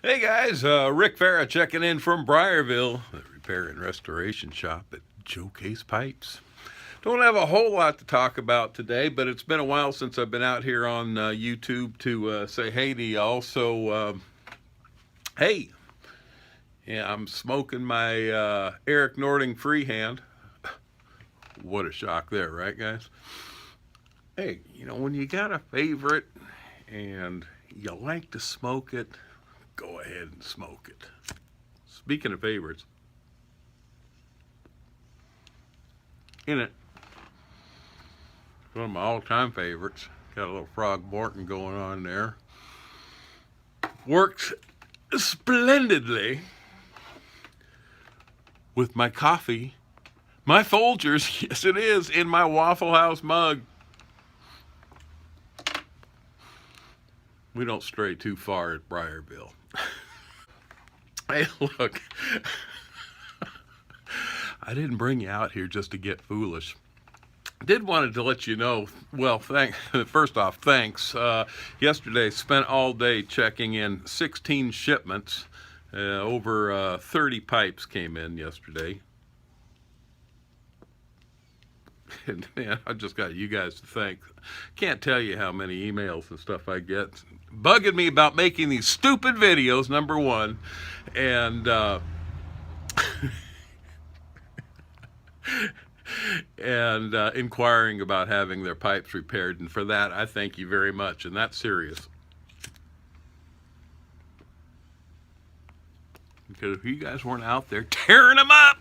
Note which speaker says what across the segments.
Speaker 1: Hey guys, Rick Farah checking in from Briarville, the repair and restoration shop at Joe Case Pipes. Don't have a whole lot to talk about today, but it's been a while since I've been out here on YouTube to say hey to y'all. So, hey, yeah, I'm smoking my Eric Nording freehand. What a shock there, right, guys? Hey, when you got a favorite and you like to smoke it, go ahead and smoke it. Speaking of favorites, in it, one of my all-time favorites. Got a little Frog Morton going on there. Works splendidly with my coffee, my Folgers, yes it is, in my Waffle House mug. We don't stray too far at Briarville. Hey, look, I didn't bring you out here just to get foolish. Did wanted to let you know, well, first off, thanks. Yesterday, spent all day checking in 16 shipments. Over 30 pipes came in yesterday. And man, I just got you guys to thank. Can't tell you how many emails and stuff I get bugging me about making these stupid videos, number one. And and inquiring about having their pipes repaired. And for that, I thank you very much. And that's serious. Because if you guys weren't out there tearing them up,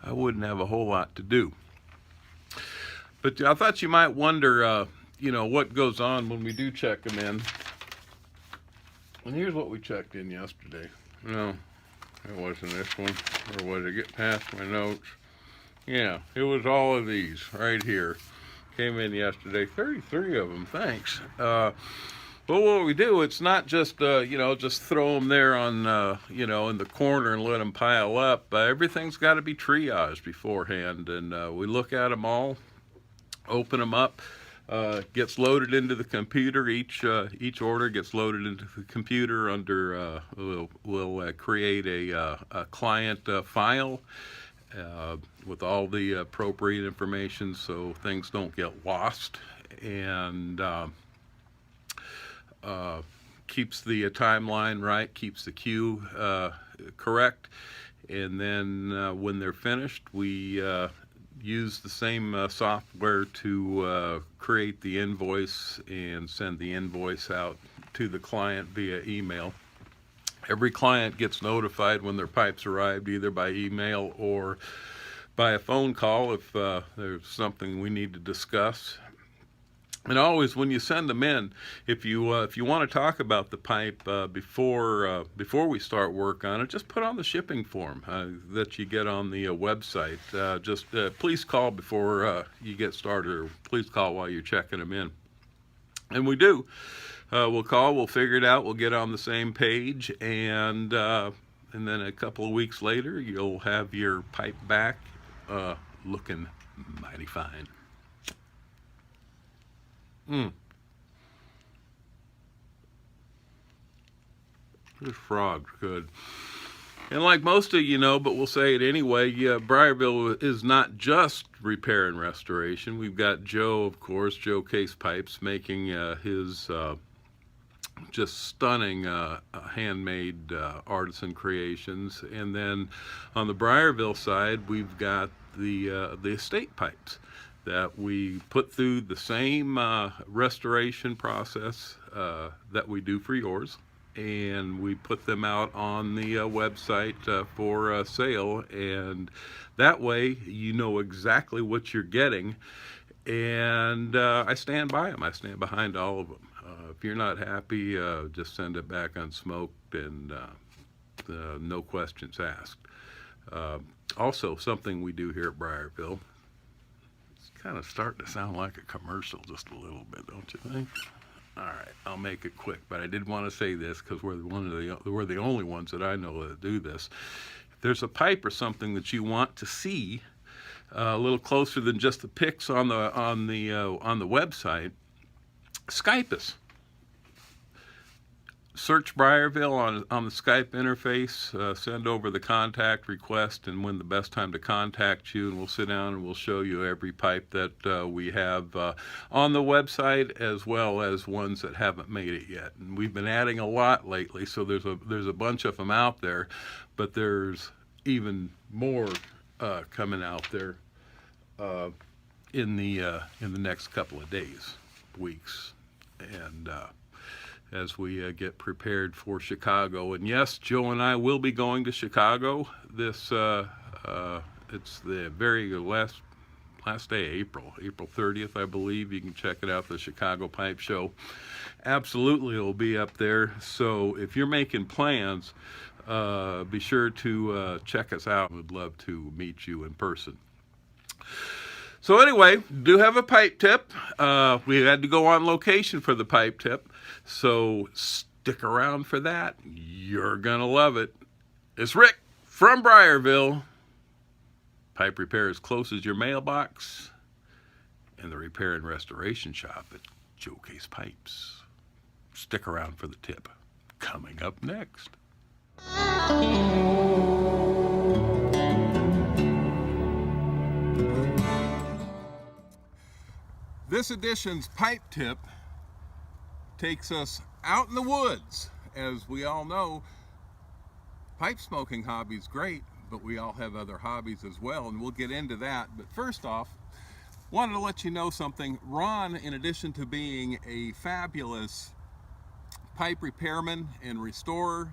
Speaker 1: I wouldn't have a whole lot to do. But I thought you might wonder, what goes on when we do check them in. And here's what we checked in yesterday. No, it wasn't this one. Or was it? Get past my notes. Yeah, it was all of these right here. Came in yesterday. 33 of them, thanks. But what we do, it's not just, just throw them there on, in the corner and let them pile up. Everything's got to be triaged beforehand. And we look at them all, open them up, gets loaded into the computer. Each order gets loaded into the computer under, we'll create a client file with all the appropriate information so things don't get lost. And keeps the timeline right, keeps the queue correct, and then when they're finished, we use the same software to create the invoice and send the invoice out to the client via email. Every client gets notified when their pipes arrived, either by email or by a phone call if there's something we need to discuss. And always, when you send them in, if you want to talk about the pipe before we start work on it, just put on the shipping form that you get on the website. Please call before you get started, or please call while you're checking them in. And we do. We'll call. We'll figure it out. We'll get on the same page, and then a couple of weeks later, you'll have your pipe back, looking mighty fine. This frog's good. And like most of you know, but we'll say it anyway, Briarville is not just repair and restoration. We've got Joe, of course, Joe Case Pipes, making his just stunning handmade artisan creations. And then on the Briarville side, we've got the estate pipes that we put through the same restoration process that we do for yours, and we put them out on the website for sale, and that way you know exactly what you're getting. And I stand by them. I stand behind all of them. If you're not happy, just send it back unsmoked, and no questions asked. Also, something we do here at Briarville, kind of starting to sound like a commercial just a little bit, don't you think? All right, I'll make it quick, but I did want to say this because we're the only ones that I know that do this. If there's a pipe or something that you want to see a little closer than just the pics on the website, Skype us. search Briarville on the Skype interface, send over the contact request and when the best time to contact you, and we'll sit down and we'll show you every pipe that we have on the website, as well as ones that haven't made it yet. And we've been adding a lot lately, so there's a bunch of them out there, but there's even more coming out there in the next couple of days, weeks, and as we get prepared for Chicago. And yes, Joe and I will be going to Chicago this it's the very last day of April 30th, I believe. You can check it out, the Chicago Pipe Show. Absolutely, it'll be up there. So if you're making plans, be sure to check us out. We'd love to meet you in person. So anyway, do have a pipe tip. We had to go on location for the pipe tip, so stick around for that. You're gonna love it. It's Rick from Briarville. Pipe repair as close as your mailbox, and the repair and restoration shop at Joe Case Pipes. Stick around for the tip. Coming up next. This edition's pipe tip takes us out in the woods. As we all know, pipe smoking hobby's great, but we all have other hobbies as well, and we'll get into that. But first off, wanted to let you know something. Ron, in addition to being a fabulous pipe repairman and restorer,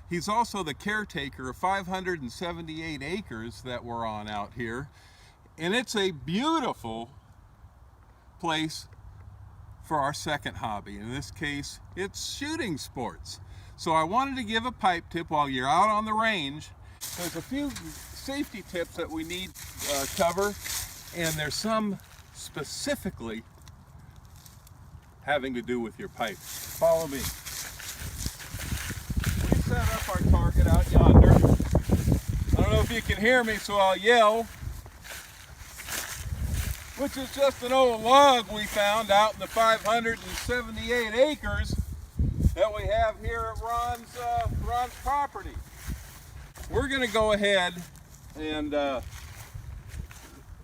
Speaker 1: he's also the caretaker of 578 acres that we're on out here, and it's a beautiful place for our second hobby. In this case, it's shooting sports. So I wanted to give a pipe tip while you're out on the range. There's a few safety tips that we need cover, and there's some specifically having to do with your pipe. Follow me. We set up our target out yonder. I don't know if you can hear me, so I'll yell, which is just an old log we found out in the 578 acres that we have here at Ron's property. We're going to go ahead and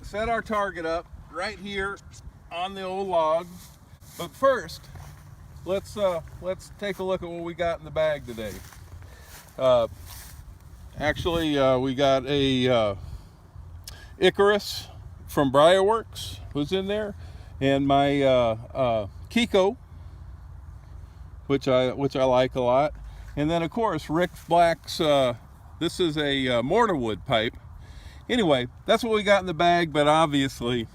Speaker 1: set our target up right here on the old log. But first, let's take a look at what we got in the bag today. Actually, we got a Icarus from Briarworks was in there, and my Kiko, which I like a lot, and then of course Rick Black's. This is a mortar wood pipe. Anyway, that's what we got in the bag, but obviously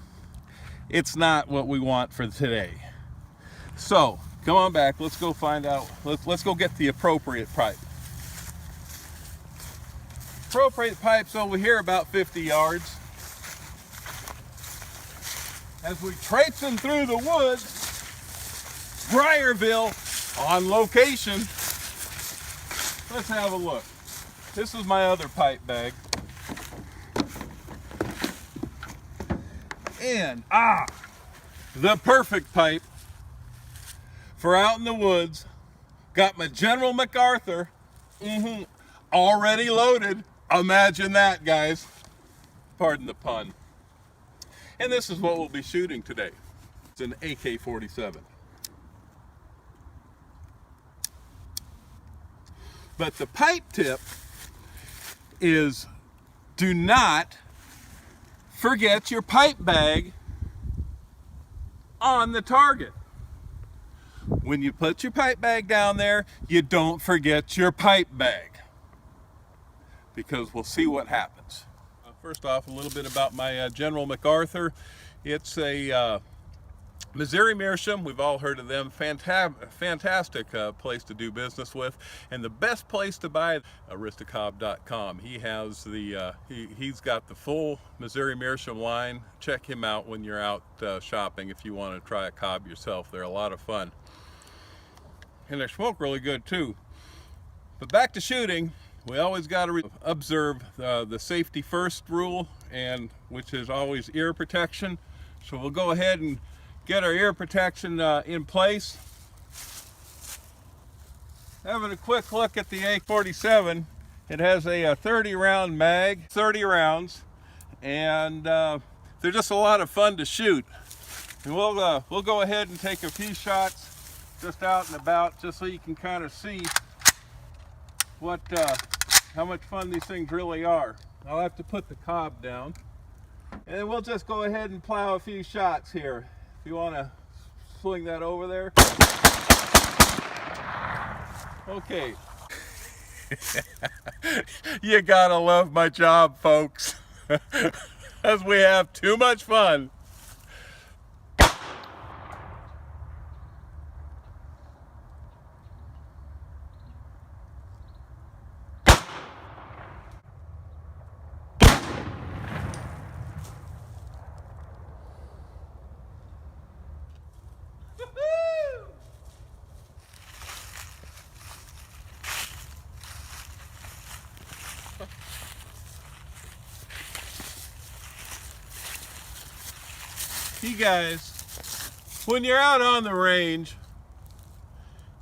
Speaker 1: it's not what we want for today. So come on back. Let's go find out. Let's go get the appropriate pipe. Appropriate pipe's over here about 50 yards. As we traipsing through the woods, Briarville on location. Let's have a look. This is my other pipe bag. And the perfect pipe for out in the woods. Got my General MacArthur already loaded. Imagine that, guys. Pardon the pun. And this is what we'll be shooting today. It's an AK-47. But the pipe tip is, do not forget your pipe bag on the target. When you put your pipe bag down there, you don't forget your pipe bag, because we'll see what happens. First off, a little bit about my General MacArthur. It's a Missouri Meerschaum. We've all heard of them. Fantastic place to do business with, and the best place to buy aristocob.com. He has the he's got the full Missouri Meerschaum line. Check him out when you're out shopping if you want to try a cob yourself. They're a lot of fun, and they smoke really good too. But back to shooting. We always got to observe the safety first rule, and which is always ear protection. So we'll go ahead and get our ear protection in place. Having a quick look at the AK-47. It has a 30 round mag, 30 rounds, and they're just a lot of fun to shoot. And we'll go ahead and take a few shots just out and about, just so you can kind of see what how much fun these things really are. I'll have to put the cob down, and we'll just go ahead and plow a few shots here. If you want to swing that over there. Okay. You gotta love my job, folks, as we have too much fun. You guys, when you're out on the range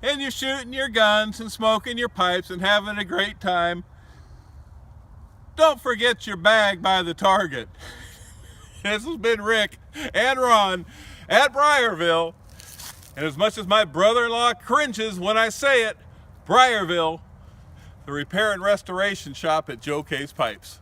Speaker 1: and you're shooting your guns and smoking your pipes and having a great time, don't forget your bag by the target. This has been Rick and Ron at Briarville, and as much as my brother-in-law cringes when I say it, Briarville, the repair and restoration shop at Joe K's Pipes.